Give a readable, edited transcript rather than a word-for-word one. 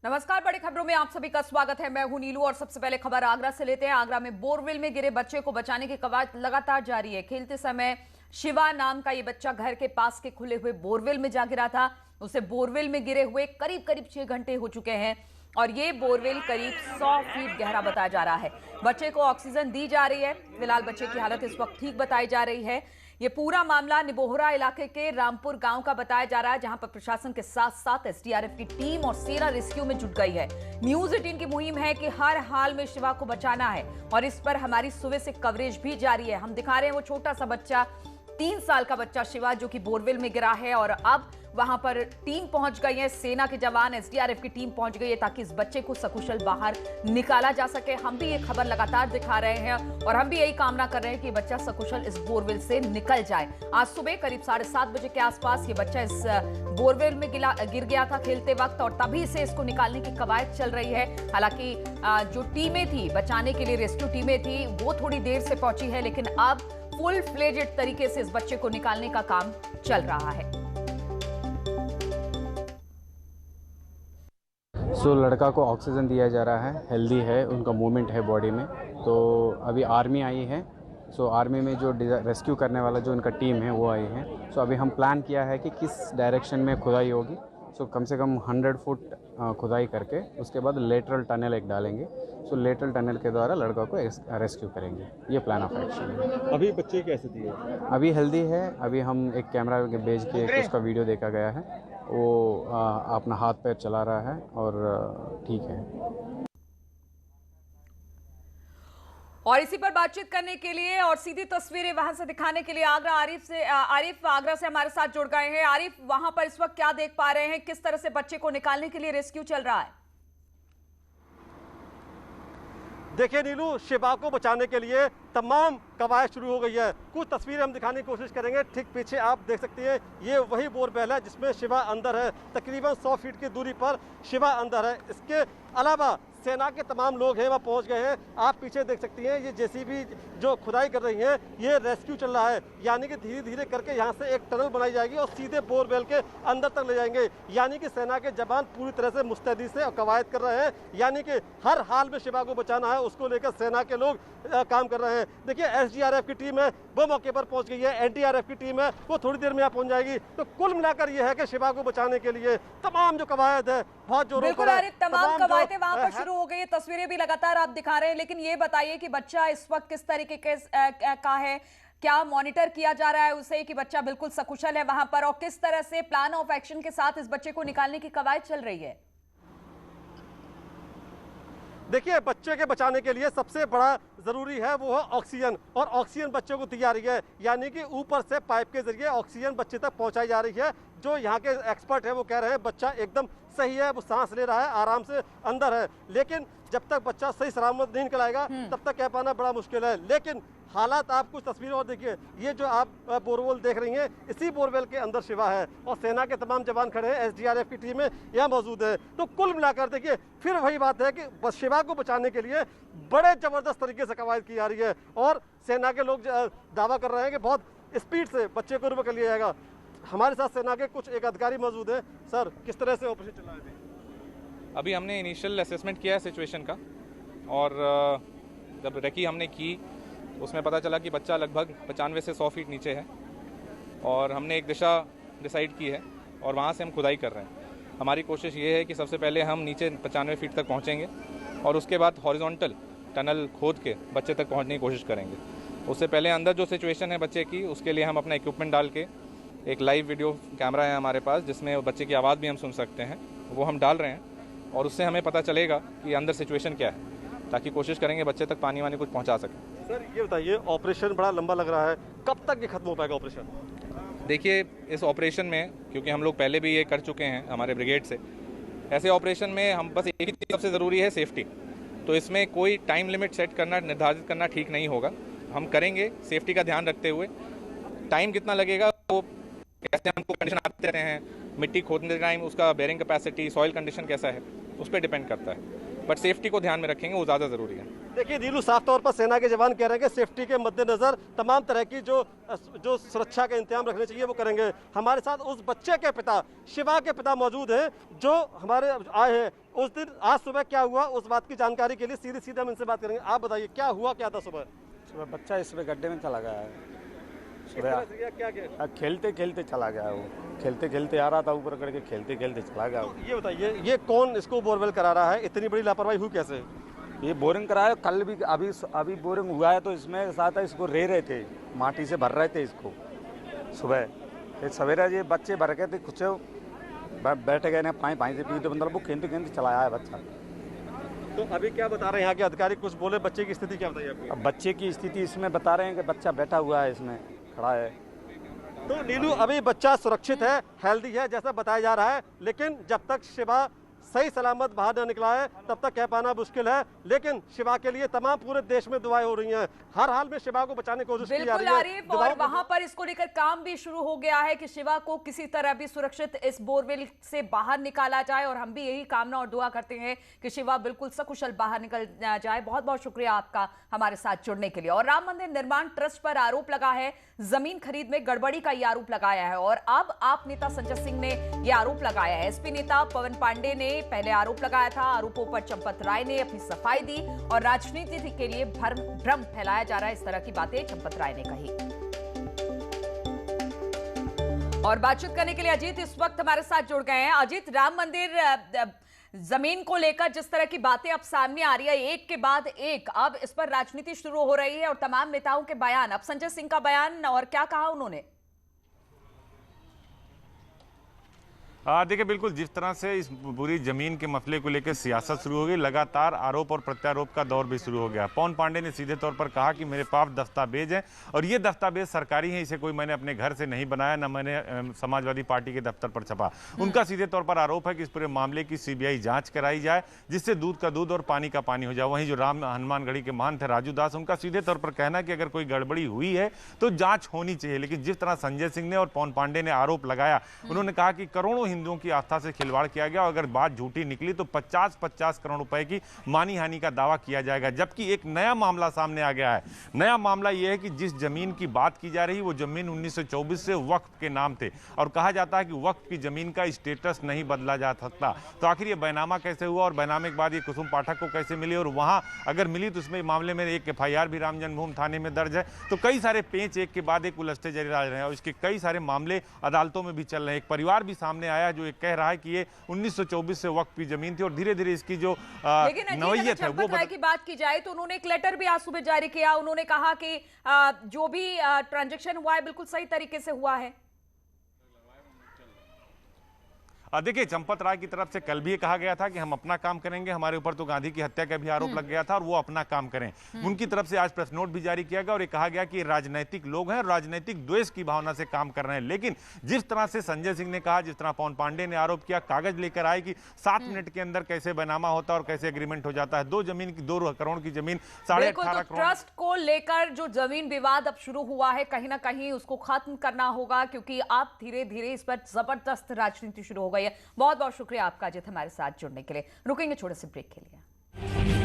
नमस्कार, बड़ी खबरों में आप सभी का स्वागत है। मैं हूं नीलू और सबसे पहले खबर आगरा से लेते हैं। आगरा में बोरवेल में गिरे बच्चे को बचाने की कवायद लगातार जारी है। खेलते समय शिवा नाम का ये बच्चा घर के पास के खुले हुए बोरवेल में जा गिरा था। उसे बोरवेल में गिरे हुए करीब 6 घंटे हो चुके हैं और ये बोरवेल करीब 100 फीट गहरा बताया जा रहा है। बच्चे को ऑक्सीजन दी जा रही है। फिलहाल बच्चे की हालत इस वक्त ठीक बताई जा रही है। ये पूरा मामला निबोहरा इलाके के रामपुर गांव का बताया जा रहा है, जहां पर प्रशासन के साथ साथ एसडीआरएफ की टीम और सेना रेस्क्यू में जुट गई है। न्यूज 18 की मुहिम है कि हर हाल में शिवा को बचाना है और इस पर हमारी सुबह से कवरेज भी जारी है। हम दिखा रहे हैं वो छोटा सा बच्चा, 3 साल का बच्चा शिवा, जो कि बोरवेल में गिरा है और अब वहां पर टीम पहुंच गई है। सेना के जवान, एसडीआरएफ की टीम पहुंच गई है ताकि इस बच्चे को सकुशल बाहर निकाला जा सके। हम भी ये खबर लगातार दिखा रहे हैं और हम भी यही कामना कर रहे हैं कि बच्चा सकुशल इस बोरवेल से निकल जाए। आज सुबह करीब 7:30 बजे के आसपास ये बच्चा इस बोरवेल में गिर गया था खेलते वक्त और तभी से इसको निकालने की कवायद चल रही है। हालांकि जो टीमें थी बचाने के लिए, रेस्क्यू टीमें थी, वो थोड़ी देर से पहुंची है, लेकिन अब फुल फ्लेजेड तरीके से इस बच्चे को निकालने का काम चल रहा है। लड़का को ऑक्सीजन दिया जा रहा है, हेल्दी है, उनका मूवमेंट है बॉडी में। तो अभी आर्मी आई है। आर्मी में जो रेस्क्यू करने वाला जो उनका टीम है वो आई है। अभी हम प्लान किया है कि किस डायरेक्शन में खुदाई होगी। कम से कम 100 फुट खुदाई करके उसके बाद लेटरल टनल एक डालेंगे। लेटरल टनल के द्वारा लड़का को रेस्क्यू करेंगे। ये प्लान ऑफ एक्शन है। अभी बच्चे की स्थिति है? अभी हेल्दी है। अभी हम एक कैमरा भेज के उसका वीडियो देखा गया है। वो अपना हाथ पैर चला रहा है और ठीक है। और इसी पर बातचीत करने के लिए और सीधी तस्वीरें वहां से दिखाने के लिए आरिफ आगरा से हमारे साथ जुड़ गए हैं। आरिफ, वहां पर इस वक्त क्या देख पा रहे हैं? किस तरह से बच्चे को निकालने के लिए रेस्क्यू चल रहा है? देखिए नीलू, शिवा को बचाने के लिए तमाम कवायद शुरू हो गई है। कुछ तस्वीरें हम दिखाने की कोशिश करेंगे। ठीक पीछे आप देख सकते हैं, ये वही बोरवेल है जिसमें शिवा अंदर है। तकरीबन 100 फीट की दूरी पर शिवा अंदर है। इसके अलावा सेना के तमाम लोग हैं, वहाँ पहुँच गए हैं। आप पीछे देख सकती हैं, ये जेसीबी जो खुदाई कर रही है, ये रेस्क्यू चल रहा है। यानी कि धीरे धीरे करके यहाँ से एक टनल बनाई जाएगी और सीधे बोरवेल के अंदर तक ले जाएंगे। यानी कि सेना के जवान पूरी तरह से मुस्तैदी से कवायद कर रहे हैं। यानी कि हर हाल में शिवा को बचाना है, उसको लेकर सेना के लोग काम कर रहे हैं। देखिए, एसडीआरएफ की टीम है, वो मौके पर पहुंच गई है। एनडीआरएफ की टीम है, वो थोड़ी देर में यहाँ पहुंच जाएगी। तो कुल मिलाकर ये है कि शिवा को बचाने के लिए तमाम जो कवायद है बहुत जोरों पर है। तमाम कवायदें वहां पर शुरू हो गई है। तस्वीरें भी लगातार आप दिखा रहे हैं, लेकिन ये बताइए कि बच्चा इस वक्त किस तरीके का है? क्या मॉनिटर किया जा रहा है उसे कि बच्चा बिल्कुल सकुशल है वहां पर, और किस तरह से प्लान ऑफ एक्शन के साथ इस बच्चे को निकालने की कवायद चल रही है? देखिए, बच्चे के बचाने के लिए सबसे बड़ा ज़रूरी है वो है ऑक्सीजन, और ऑक्सीजन बच्चे को दी जा रही है। यानी कि ऊपर से पाइप के जरिए ऑक्सीजन बच्चे तक पहुंचाई जा रही है। जो यहाँ के एक्सपर्ट हैं वो कह रहे हैं बच्चा एकदम सही है, वो सांस ले रहा है, आराम से अंदर है। लेकिन जब तक बच्चा सही सलामत नहीं निकल आएगा तब तक कह पाना बड़ा मुश्किल है। लेकिन हालात, आप कुछ तस्वीरें और देखिए। ये जो आप बोरवेल देख रही हैं, इसी बोरवेल के अंदर शिवा है और सेना के तमाम जवान खड़े हैं, एसडीआरएफ की टीमें यहाँ मौजूद है। तो कुल मिलाकर देखिए, फिर वही बात है कि शिवा को बचाने के लिए बड़े ज़बरदस्त तरीके से कवायद की जा रही है और सेना के लोग दावा कर रहे हैं कि बहुत स्पीड से बच्चे को रिकवर कर लिया जाएगा। हमारे साथ सेना के कुछ एक अधिकारी मौजूद हैं। सर, किस तरह से ऑपरेशन चल रहा है? अभी हमने इनिशियल असेसमेंट किया है सिचुएशन का, और जब रेकी हमने की उसमें पता चला कि बच्चा लगभग 95 से 100 फीट नीचे है और हमने एक दिशा डिसाइड की है और वहाँ से हम खुदाई कर रहे हैं। हमारी कोशिश ये है कि सबसे पहले हम नीचे 95 फीट तक पहुँचेंगे और उसके बाद हॉरिजॉन्टल टनल खोद के बच्चे तक पहुँचने की कोशिश करेंगे। उससे पहले अंदर जो सिचुएशन है बच्चे की, उसके लिए हम अपना इक्विपमेंट डाल के, एक लाइव वीडियो कैमरा है हमारे पास जिसमें बच्चे की आवाज़ भी हम सुन सकते हैं, वो हम डाल रहे हैं और उससे हमें पता चलेगा कि अंदर सिचुएशन क्या है, ताकि कोशिश करेंगे बच्चे तक पानी वानी कुछ पहुंचा सकें। सर, ये बताइए, ऑपरेशन बड़ा लंबा लग रहा है, कब तक ये खत्म हो पाएगा ऑपरेशन? देखिए, इस ऑपरेशन में, क्योंकि हम लोग पहले भी ये कर चुके हैं हमारे ब्रिगेड से, ऐसे ऑपरेशन में हम बस एक ही चीज़ सबसे ज़रूरी है, सेफ्टी। तो इसमें कोई टाइम लिमिट सेट करना, निर्धारित करना ठीक नहीं होगा। हम करेंगे सेफ्टी का ध्यान रखते हुए। टाइम कितना लगेगा, वो कैसे हमको कंडीशन आते रहते हैं, मिट्टी खोदने टाइम उसका बेरिंग कैपेसिटी, सॉइल कंडीशन कैसा है, उस पर डिपेंड करता है। बट सेफ्टी को ध्यान में रखेंगे, वो ज़्यादा ज़रूरी है। देखिए नीलू, साफ तौर पर सेना के जवान कह रहे हैं कि सेफ्टी के मद्देनजर तमाम तरह की जो सुरक्षा का इंतजाम रखने चाहिए वो करेंगे। हमारे साथ उस बच्चे के पिता, शिवा के पिता मौजूद हैं जो हमारे आए हैं। उस दिन आज सुबह क्या हुआ उस बात की जानकारी के लिए सीधे हम इनसे बात करेंगे। आप बताइए क्या हुआ, क्या था सुबह? सुबह बच्चा इसमें गड्ढे में चला गया है। क्या खेलते खेलते चला गया, वो खेलते खेलते आ रहा था, ऊपर करके खेलते खेलते चला गया। ये बताइए, ये कौन इसको बोरवेल करा रहा है? इतनी बड़ी लापरवाही हुई कैसे? ये बोरिंग कराया कल भी, अभी बोरिंग हुआ है तो इसमें साथ इसको रहे थे, माटी से भर रहे थे इसको। सुबह सवेरे ये बच्चे भर गए थे, कुछ बैठ गए ना, पाई से पी तो मतलब वो खेलते खेलते चलाया है बच्चा। तो अभी क्या बता रहे हैं यहाँ के अधिकारी? कुछ बोले? बच्चे की स्थिति क्या बताइए आपको? अब बच्चे की स्थिति इसमें बता रहे हैं कि बच्चा बैठा हुआ है, इसमें खड़ा है। तो नीलू, अभी बच्चा सुरक्षित है, हेल्दी है जैसा बताया जा रहा है, लेकिन जब तक शिवा सही सलामत बाहर न निकला है तब तक कह पाना मुश्किल है। लेकिन शिवा के लिए तमाम पूरे देश में दुआएं हो रही हैं। हर हाल में शिवा को बचाने की कोशिश की जा रही है। आरिफ, और वहां पर इसको लेकर काम भी शुरू हो गया है कि शिवा को किसी तरह भी सुरक्षित इस बोरवेल से बाहर निकाला जाए, और हम भी यही कामना और दुआ करते हैं कि शिवा बिल्कुल सकुशल बाहर निकल जाए। बहुत बहुत शुक्रिया आपका हमारे साथ जुड़ने के लिए। और राम मंदिर निर्माण ट्रस्ट पर आरोप लगा है, जमीन खरीद में गड़बड़ी का यह आरोप लगाया है, और अब आप नेता संजय सिंह ने यह आरोप लगाया है। एसपी नेता पवन पांडे ने पहले आरोप लगाया था। आरोपों पर चंपत राय ने अपनी सफाई दी और राजनीति के लिए भ्रम फैलाया जा रहा है, इस तरह की बातें चंपत राय ने कही। और बातचीत करने के लिए अजीत इस वक्त हमारे साथ जुड़ गए हैं। अजीत, राम मंदिर जमीन को लेकर जिस तरह की बातें अब सामने आ रही है, एक के बाद एक अब इस पर राजनीति शुरू हो रही है और तमाम नेताओं के बयान, अब संजय सिंह का बयान, और क्या कहा उन्होंने? देखिए, बिल्कुल जिस तरह से इस पूरी जमीन के मसले को लेकर सियासत शुरू हो गई, लगातार आरोप और प्रत्यारोप का दौर भी शुरू हो गया। पवन पांडे ने सीधे तौर पर कहा कि मेरे पास दस्तावेज हैं और ये दस्तावेज सरकारी हैं, इसे कोई मैंने अपने घर से नहीं बनाया, ना मैंने समाजवादी पार्टी के दफ्तर पर छपा। उनका सीधे तौर पर आरोप है कि इस पूरे मामले की सीबीआई जांच कराई जाए, जिससे दूध का दूध और पानी का पानी हो जाए। वहीं जो राम हनुमानगढ़ी के महंत थे राजू दास, उनका सीधे तौर पर कहना है कि अगर कोई गड़बड़ी हुई है तो जांच होनी चाहिए। लेकिन जिस तरह संजय सिंह ने और पवन पांडे ने आरोप लगाया, उन्होंने कहा कि करोड़ों हिंदुओं की आस्था से खिलवाड़ किया गया और अगर बात झूठी निकली तो 50-50 करोड़ रुपए की मानी हानि का दावा किया जाएगा। जबकि एक नया मामला सामने आ गया है। नया मामला यह है कि जिस जमीन की बात की जा रही है वो जमीन 1924 से वक्फ के नाम थे और कहा जाता है कि वक्फ की जमीन का स्टेटस नहीं बदला जा सकता। तो आखिर ये बैनामा कैसे हुआ और बैनामे के बाद ये कुसुम पाठक को कैसे मिली, और वहां अगर मिली तो उसमें मामले में एक FIR भी राम जन्मभूमि थाने में दर्ज है। तो कई सारे पेंच एक के बाद एक उलझते जा रहे हैं और इसके कई सारे मामले अदालतों में भी चल रहे हैं। एक परिवार भी सामने आया जो कह रहा है कि ये 1924 से वक्त की जमीन थी और धीरे धीरे इसकी जो नवैयत है वो की बात की जाए तो उन्होंने एक लेटर भी आज सुबह जारी किया। उन्होंने कहा कि जो भी ट्रांजैक्शन हुआ है बिल्कुल सही तरीके से हुआ है। देखिए, चंपत राय की तरफ से कल भी ये कहा गया था कि हम अपना काम करेंगे, हमारे ऊपर तो गांधी की हत्या का भी आरोप लग गया था और वो अपना काम करें। उनकी तरफ से आज प्रेस नोट भी जारी किया गया और ये कहा गया कि राजनीतिक लोग हैं और राजनीतिक द्वेष की भावना से काम कर रहे हैं। लेकिन जिस तरह से संजय सिंह ने कहा, जिस तरह पवन पांडे ने आरोप किया, कागज लेकर आए कि 7 मिनट के अंदर कैसे बैनामा होता है और कैसे एग्रीमेंट हो जाता है। 2 करोड़ की जमीन 18.5 करोड़। ट्रस्ट को लेकर जो जमीन विवाद अब शुरू हुआ है, कहीं ना कहीं उसको खत्म करना होगा, क्योंकि अब धीरे धीरे इस पर जबरदस्त राजनीति शुरू हो गई है। बहुत बहुत शुक्रिया आपका अजित हमारे साथ जुड़ने के लिए। रुकेंगे छोटे से ब्रेक के लिए।